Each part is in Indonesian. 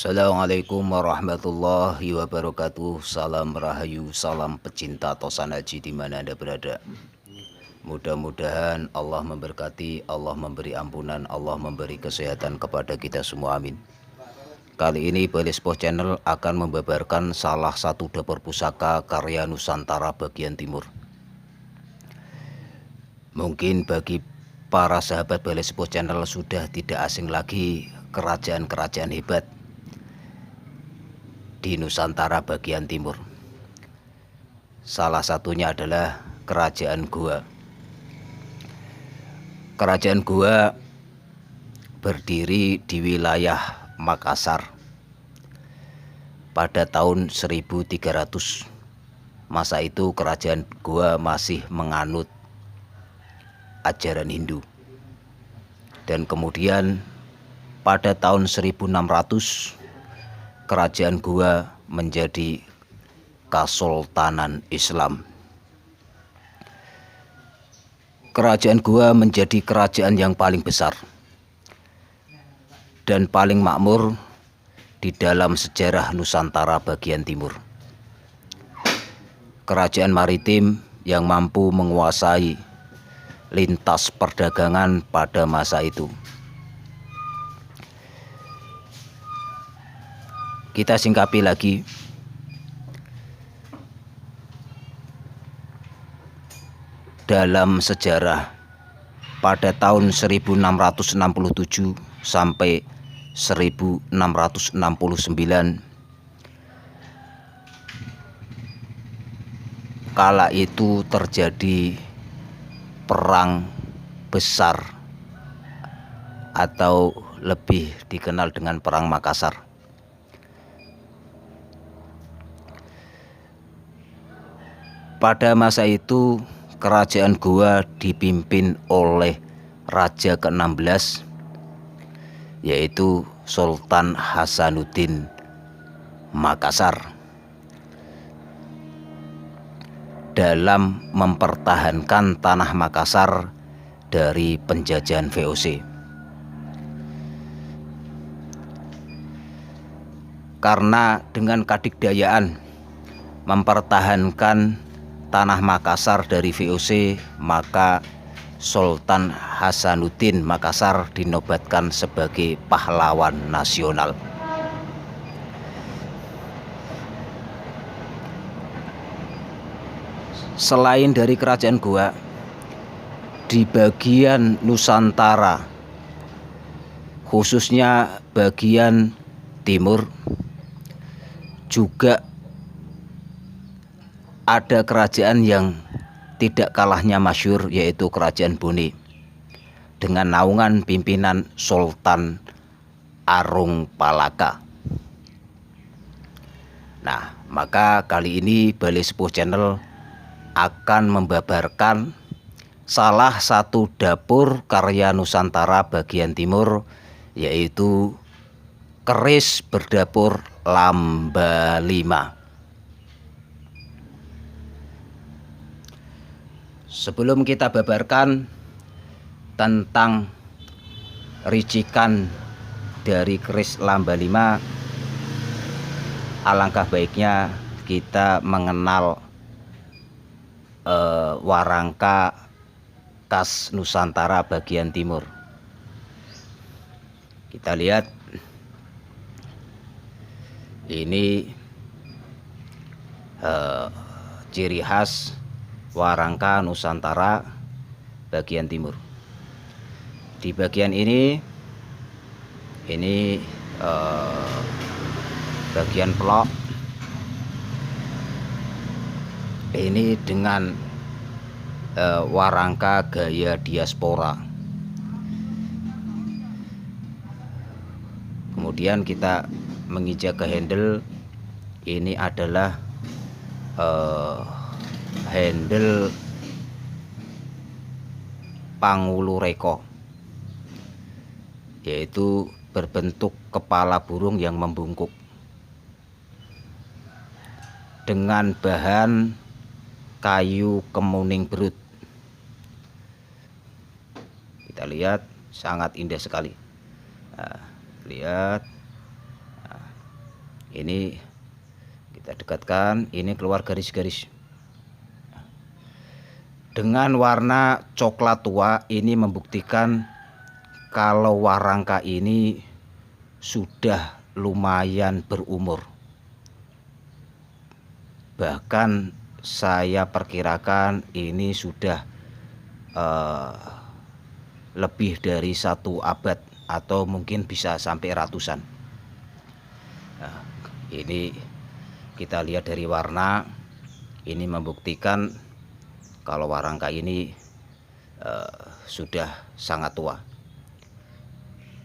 Assalamualaikum warahmatullahi wabarakatuh. Salam rahayu, salam pecinta tosan haji di mana Anda berada. Mudah-mudahan Allah memberkati, Allah memberi ampunan, Allah memberi kesehatan kepada kita semua, amin. Kali ini Balispo Channel akan membabarkan salah satu dapur pusaka karya Nusantara bagian timur. Mungkin bagi para sahabat Balispo Channel sudah tidak asing lagi kerajaan-kerajaan hebat di Nusantara bagian timur. Salah satunya adalah Kerajaan Goa. Kerajaan Goa berdiri di wilayah Makassar pada tahun 1300. Masa itu Kerajaan Goa masih menganut ajaran Hindu. Dan kemudian pada tahun 1600 Kerajaan Goa menjadi Kesultanan Islam. Kerajaan Goa menjadi kerajaan yang paling besar dan paling makmur di dalam sejarah Nusantara bagian timur. Kerajaan maritim yang mampu menguasai lintas perdagangan pada masa itu. Kita singkapi lagi. Dalam sejarah pada tahun 1667 sampai 1669 kala itu terjadi perang besar atau lebih dikenal dengan Perang Makassar. Pada masa itu Kerajaan Goa dipimpin oleh Raja ke-16 yaitu Sultan Hasanuddin Makassar dalam mempertahankan tanah Makassar dari penjajahan VOC. Karena dengan kadikdayaan mempertahankan tanah Makassar dari VOC, maka Sultan Hasanuddin Makassar dinobatkan sebagai pahlawan nasional. Selain dari Kerajaan Goa, di bagian Nusantara, khususnya bagian timur, juga ada kerajaan yang tidak kalahnya masyhur, yaitu Kerajaan Bone dengan naungan pimpinan Sultan Arung Palaka. Nah, maka kali ini Balispo Channel akan membabarkan salah satu dapur karya Nusantara bagian timur, yaitu keris berdapur Lamba 5. Sebelum kita babarkan tentang ricikan dari keris Lamba 5, alangkah baiknya kita mengenal warangka khas Nusantara bagian timur. Kita lihat ini ciri khas warangka Nusantara bagian timur. Di bagian ini bagian pelok ini dengan warangka gaya diaspora. Kemudian kita menginjak ke handle, ini adalah handle Pangulu Reko, yaitu berbentuk kepala burung yang membungkuk dengan bahan kayu kemuning berut. Kita lihat sangat indah sekali. Nah, lihat. Nah, Ini kita dekatkan, ini keluar garis-garis. Dengan warna coklat tua ini membuktikan kalau warangka ini sudah lumayan berumur. Bahkan saya perkirakan ini sudah lebih dari 1 abad atau mungkin bisa sampai ratusan. Nah, ini kita lihat dari warna, ini membuktikan kalau warangka ini sudah sangat tua.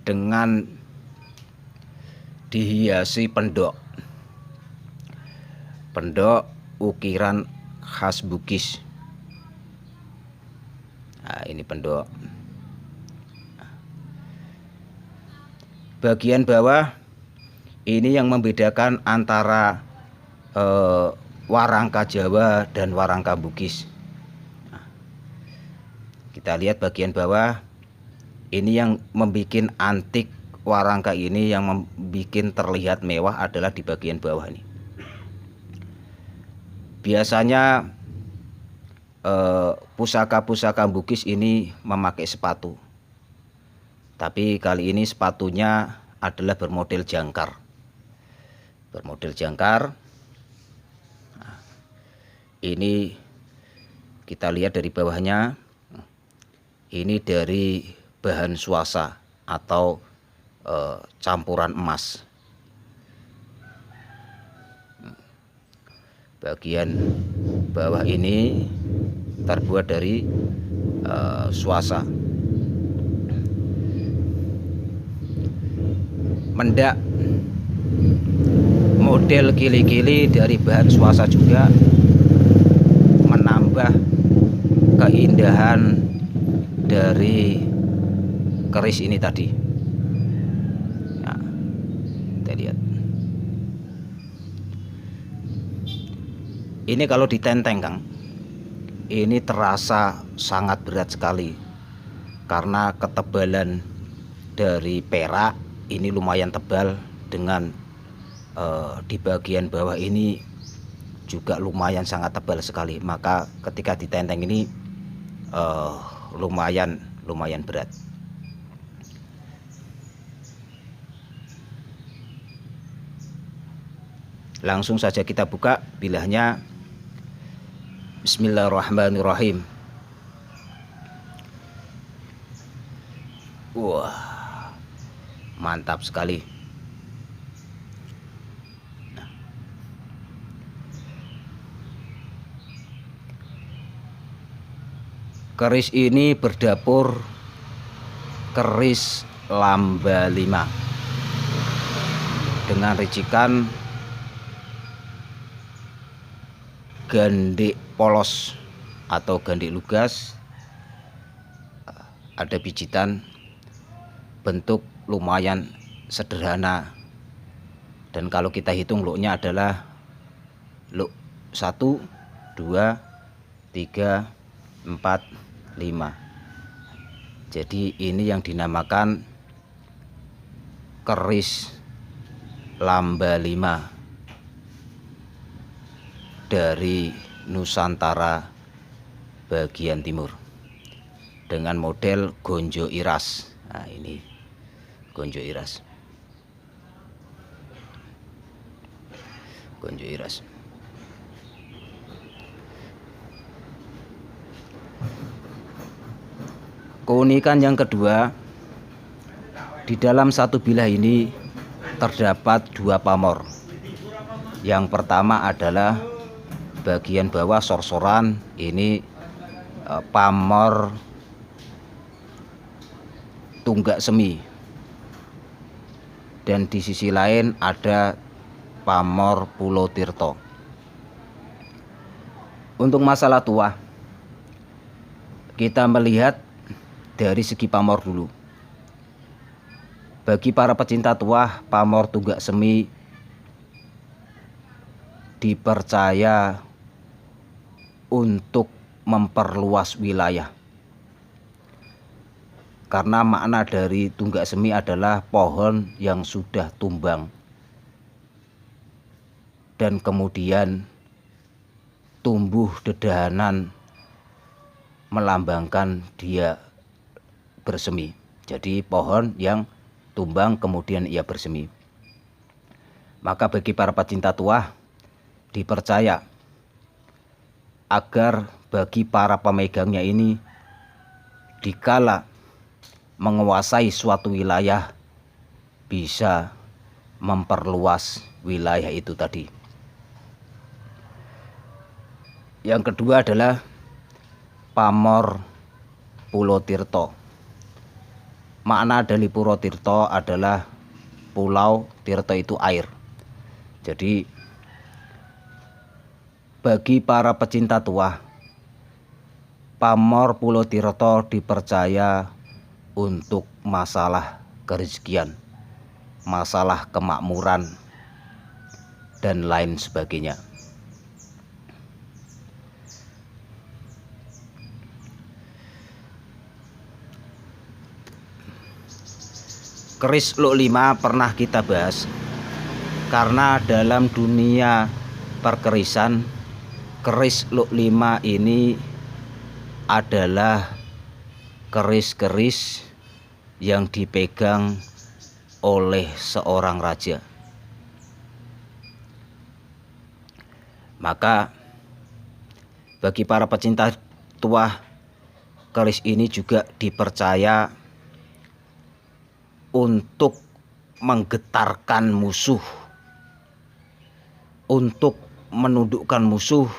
Dengan dihiasi pendok ukiran khas Bugis. Nah, ini pendok. Bagian bawah ini yang membedakan antara warangka Jawa dan warangka Bugis. Nah, kita lihat bagian bawah, ini yang membuat antik warangka ini, yang membuat terlihat mewah adalah di bagian bawah ini. Biasanya pusaka-pusaka Bugis ini memakai sepatu, tapi kali ini sepatunya adalah bermodel jangkar. Nah, ini kita lihat dari bawahnya, ini dari bahan swasa atau campuran emas. Bagian bawah ini terbuat dari swasa. Mendak model kili-kili dari bahan swasa juga menambah keindahan dari keris ini tadi. Nah, kita lihat. Ini kalau ditenteng, Kang, ini terasa sangat berat sekali karena ketebalan dari perak ini lumayan tebal, dengan di bagian bawah ini juga lumayan sangat tebal sekali. Maka ketika ditenteng ini lumayan berat. Langsung saja kita buka bilahnya. Bismillahirrahmanirrahim. Wah, mantap sekali. Keris ini berdapur keris Lamba 5 dengan ricikan gandik polos atau gandik lugas. Ada pijitan, bentuk lumayan sederhana, dan kalau kita hitung luknya adalah luk 1, 2, 3, 4, 5. Jadi ini yang dinamakan keris Lamba 5 dari Nusantara bagian timur dengan model gonjo iras. Nah, ini gonjo iras. Keunikan yang kedua, di dalam satu bilah ini terdapat 2 pamor. Yang pertama adalah bagian bawah sorsoran, ini pamor tunggak semi, dan di sisi lain ada pamor Pulau Tirto. Untuk masalah tua, kita melihat dari segi pamor dulu. Bagi para pecinta tua, pamor tunggak semi dipercaya untuk memperluas wilayah, karena makna dari tunggak semi adalah pohon yang sudah tumbang dan kemudian tumbuh dedahanan melambangkan dia bersemi. Jadi pohon yang tumbang kemudian ia bersemi. Maka bagi para pecinta tuah dipercaya agar bagi para pemegangnya ini dikala menguasai suatu wilayah bisa memperluas wilayah itu tadi. Yang kedua adalah pamor Pulo Tirto. Makna dari Pulo Tirto adalah pulau, tirto itu air. Jadi bagi para pecinta tuah, pamor Pulo Tirto dipercaya untuk masalah kerezekian, masalah kemakmuran, dan lain sebagainya. Keris Luk 5 pernah kita bahas, karena dalam dunia perkerisan, keris Luk 5 ini adalah keris-keris yang dipegang oleh seorang raja. Maka bagi para pecinta tuah, keris ini juga dipercaya untuk menggetarkan musuh, untuk menundukkan musuh,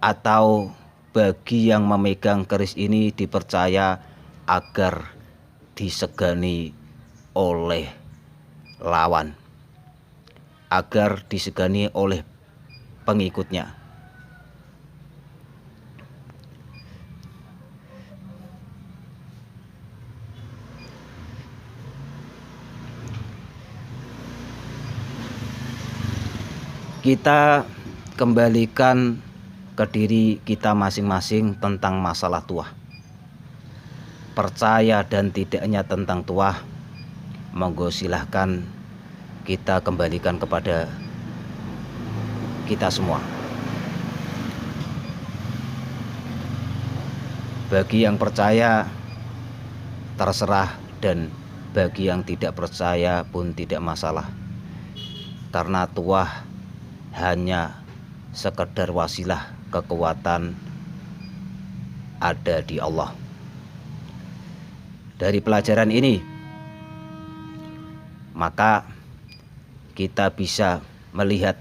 atau bagi yang memegang keris ini dipercaya agar disegani oleh lawan, agar disegani oleh pengikutnya. Kita kembalikan ke diri kita masing-masing tentang masalah tuah. Percaya dan tidaknya tentang tuah, monggo silahkan kita kembalikan kepada kita semua. Bagi yang percaya terserah, dan bagi yang tidak percaya pun tidak masalah, karena tuah hanya sekedar wasilah, kekuatan ada di Allah. Dari pelajaran ini, maka kita bisa melihat,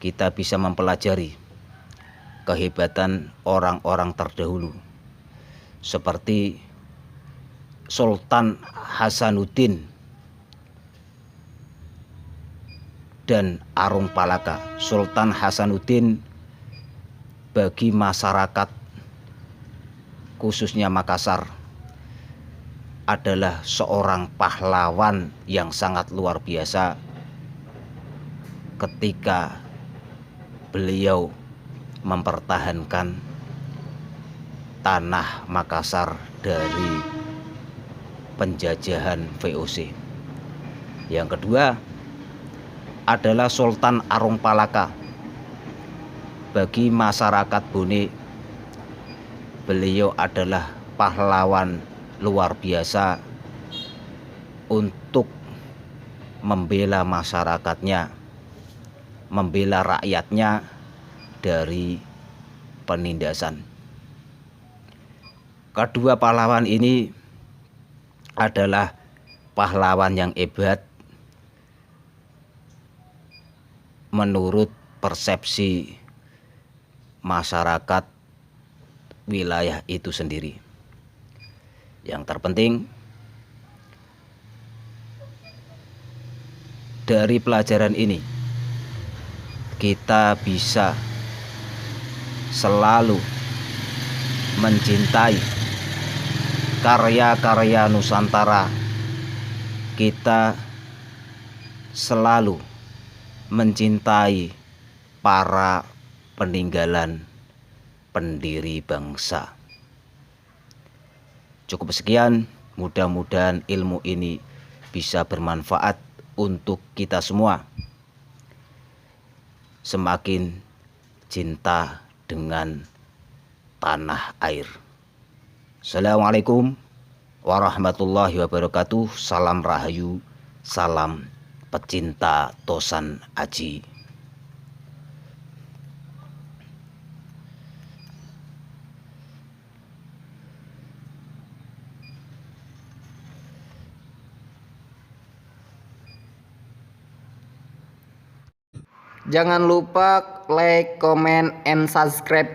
kita bisa mempelajari kehebatan orang-orang terdahulu, seperti Sultan Hasanuddin dan Arung Palaka. Sultan Hasanuddin bagi masyarakat khususnya Makassar adalah seorang pahlawan yang sangat luar biasa ketika beliau mempertahankan tanah Makassar dari penjajahan VOC. Yang kedua adalah Sultan Arung Palaka. Bagi masyarakat Bone, beliau adalah pahlawan luar biasa untuk membela masyarakatnya, membela rakyatnya dari penindasan. Kedua pahlawan ini adalah pahlawan yang hebat menurut persepsi masyarakat wilayah itu sendiri. Yang terpenting dari pelajaran ini, kita bisa selalu mencintai karya-karya Nusantara. Kita selalu mencintai para peninggalan pendiri bangsa. Cukup sekian, mudah-mudahan ilmu ini bisa bermanfaat untuk kita semua. semakin cinta dengan tanah air. Assalamualaikum warahmatullahi wabarakatuh. Salam rahayu, salam pecinta Tosan Aji. Jangan lupa like, comment, and subscribe